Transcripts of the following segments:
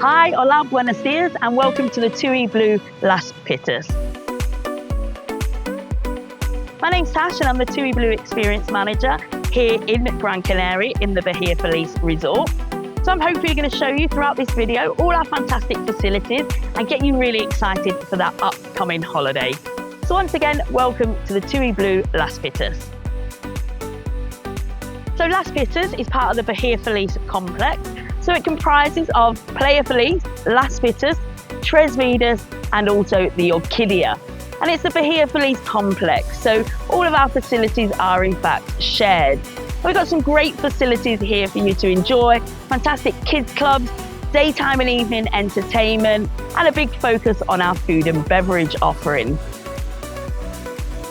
Hi, hola, buenos dias, and welcome to the TUI Blue Las Pitas. My name's Tash and I'm the TUI Blue Experience Manager here in Gran Canaria in the Bahia Feliz resort. So I'm hopefully going to show you throughout this video all our fantastic facilities and get you really excited for that upcoming holiday. So once again, welcome to the TUI Blue Las Pitas. So Las Pitas is part of the Bahia Feliz complex. So it comprises of Bahia Feliz, Las Pitas, Tres Vidas, and also the Orquídea. And it's the Bahia Feliz complex. So all of our facilities are in fact shared. We've got some great facilities here for you to enjoy. Fantastic kids clubs, daytime and evening entertainment, and a big focus on our food and beverage offering.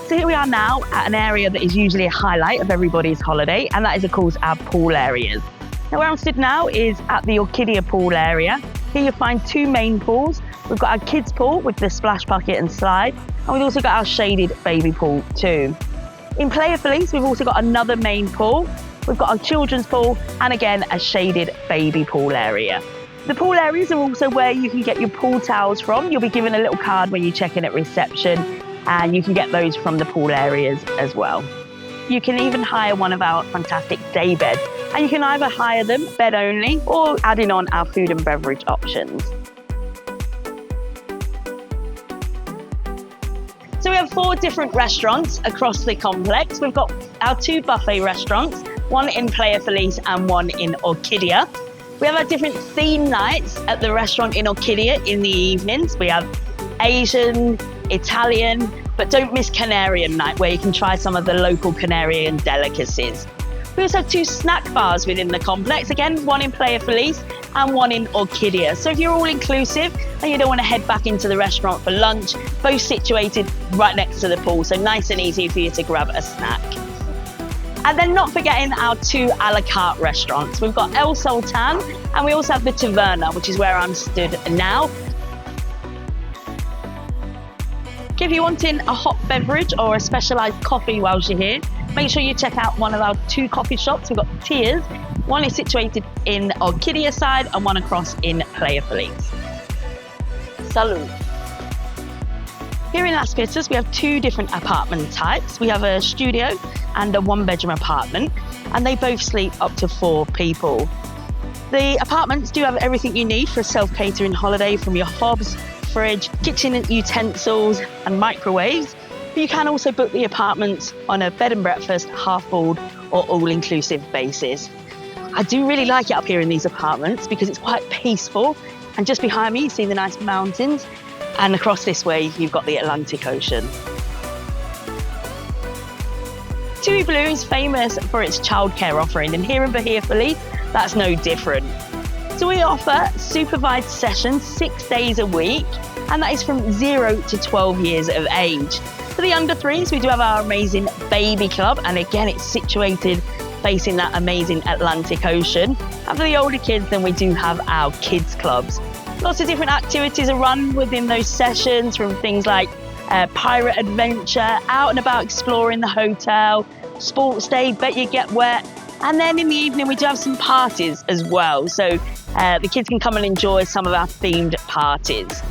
So here we are now at an area that is usually a highlight of everybody's holiday, and that is of course our pool areas. Now where I'm stood now is at the Orquídea pool area. Here you'll find two main pools. We've got our kids pool with the splash bucket and slide, and we've also got our shaded baby pool too. In Bahia Feliz, we've also got another main pool. We've got our children's pool and again a shaded baby pool area. The pool areas are also where you can get your pool towels from. You'll be given a little card when you check in at reception, and you can get those from the pool areas as well. You can even hire one of our fantastic day beds, and you can either hire them bed only or adding on our food and beverage options. So we have 4 different restaurants across the complex. We've got our 2 buffet restaurants, one in Bahia Feliz and one in Orquídea. We have our different theme nights at the restaurant in Orquídea in the evenings. We have Asian, Italian, but don't miss Canarian night, where you can try some of the local Canarian delicacies. We also have 2 snack bars within the complex, again, one in Bahia Feliz and one in Orquídea. So if you're all inclusive and you don't want to head back into the restaurant for lunch, both situated right next to the pool, so nice and easy for you to grab a snack. And then not forgetting our 2 a la carte restaurants. We've got El Sultan and we also have the Taverna, which is where I'm stood now. If you're wanting a hot beverage or a specialised coffee whilst you're here, make sure you check out one of our 2 coffee shops. We've got Thea's. One is situated in Orquídea side and one across in Bahia Feliz. Salud. Here in Las Pitas, we have 2 different apartment types. We have a studio and a 1-bedroom apartment, and they both sleep up to 4 people. The apartments do have everything you need for a self-catering holiday, from your hobs, fridge, kitchen utensils and microwaves. But you can also book the apartments on a bed and breakfast, half board or all-inclusive basis. I do really like it up here in these apartments because it's quite peaceful, and just behind me you see the nice mountains, and across this way you've got the Atlantic Ocean. TUI Blue is famous for its childcare offering, and here in Bahia Feliz that's no different. So we offer supervised sessions 6 days a week, and that is from 0 to 12 years of age. For the under 3s, we do have our amazing baby club, and again it's situated facing that amazing Atlantic Ocean. And for the older kids, then we do have our kids clubs. Lots of different activities are run within those sessions, from things like pirate adventure, out and about exploring the hotel, sports day, bet you get wet. And then in the evening, we do have some parties as well. So the kids can come and enjoy some of our themed parties.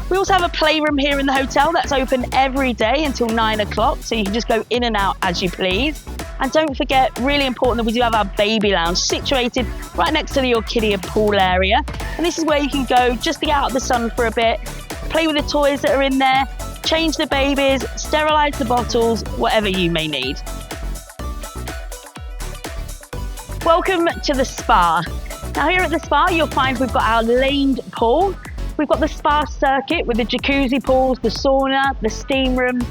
We also have a playroom here in the hotel that's open every day until 9 o'clock. So you can just go in and out as you please. And don't forget, really important, that we do have our baby lounge situated right next to the Orquídea pool area. And this is where you can go just to get out of the sun for a bit, play with the toys that are in there, change the babies, sterilise the bottles, whatever you may need. Welcome to the spa. Now here at the spa, you'll find we've got our laned pool. We've got the spa circuit with the jacuzzi pools, the sauna, the steam room.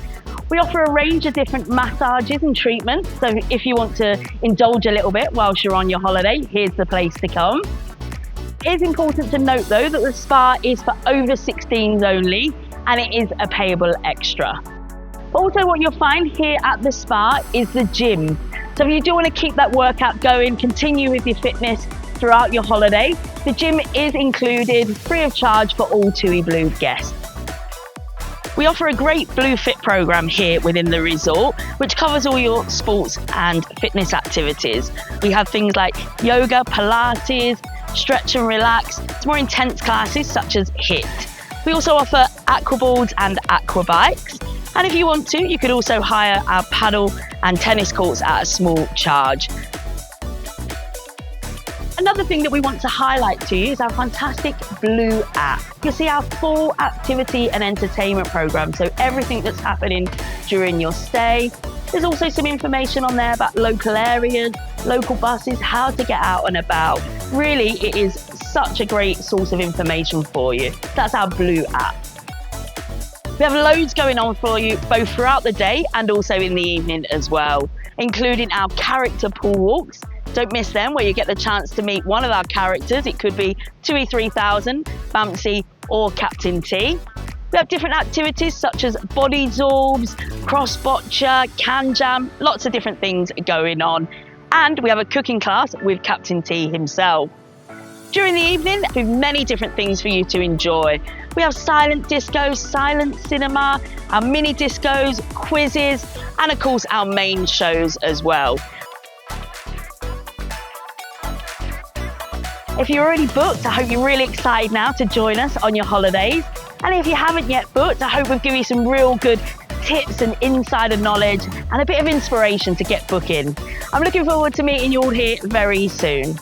We offer a range of different massages and treatments. So if you want to indulge a little bit whilst you're on your holiday, here's the place to come. It is important to note though that the spa is for over 16s only, and it is a payable extra. Also what you'll find here at the spa is the gym. So if you do want to keep that workout going, continue with your fitness throughout your holiday, the gym is included free of charge for all TUI Blue guests. We offer a great BLUEf program here within the resort, which covers all your sports and fitness activities. We have things like yoga, Pilates, stretch and relax to more intense classes such as HIIT. We also offer aquaboards and aquabikes. And if you want to, you could also hire our paddle and tennis courts at a small charge. Another thing that we want to highlight to you is our fantastic Blue app. You'll see our full activity and entertainment program, so everything that's happening during your stay. There's also some information on there about local areas, local buses, how to get out and about. Really, it is such a great source of information for you. That's our Blue app. We have loads going on for you, both throughout the day and also in the evening as well, including our character pool walks. Don't miss them, where you get the chance to meet one of our characters. It could be TUI 3000, Bamsey or Captain T. We have different activities such as body zorbs, cross boccia, can jam, lots of different things going on. And we have a cooking class with Captain T himself. During the evening, we have many different things for you to enjoy. We have silent disco, silent cinema, our mini discos, quizzes, and of course our main shows as well. If you're already booked, I hope you're really excited now to join us on your holidays. And if you haven't yet booked, I hope we've given you some real good tips and insider knowledge and a bit of inspiration to get booking. I'm looking forward to meeting you all here very soon.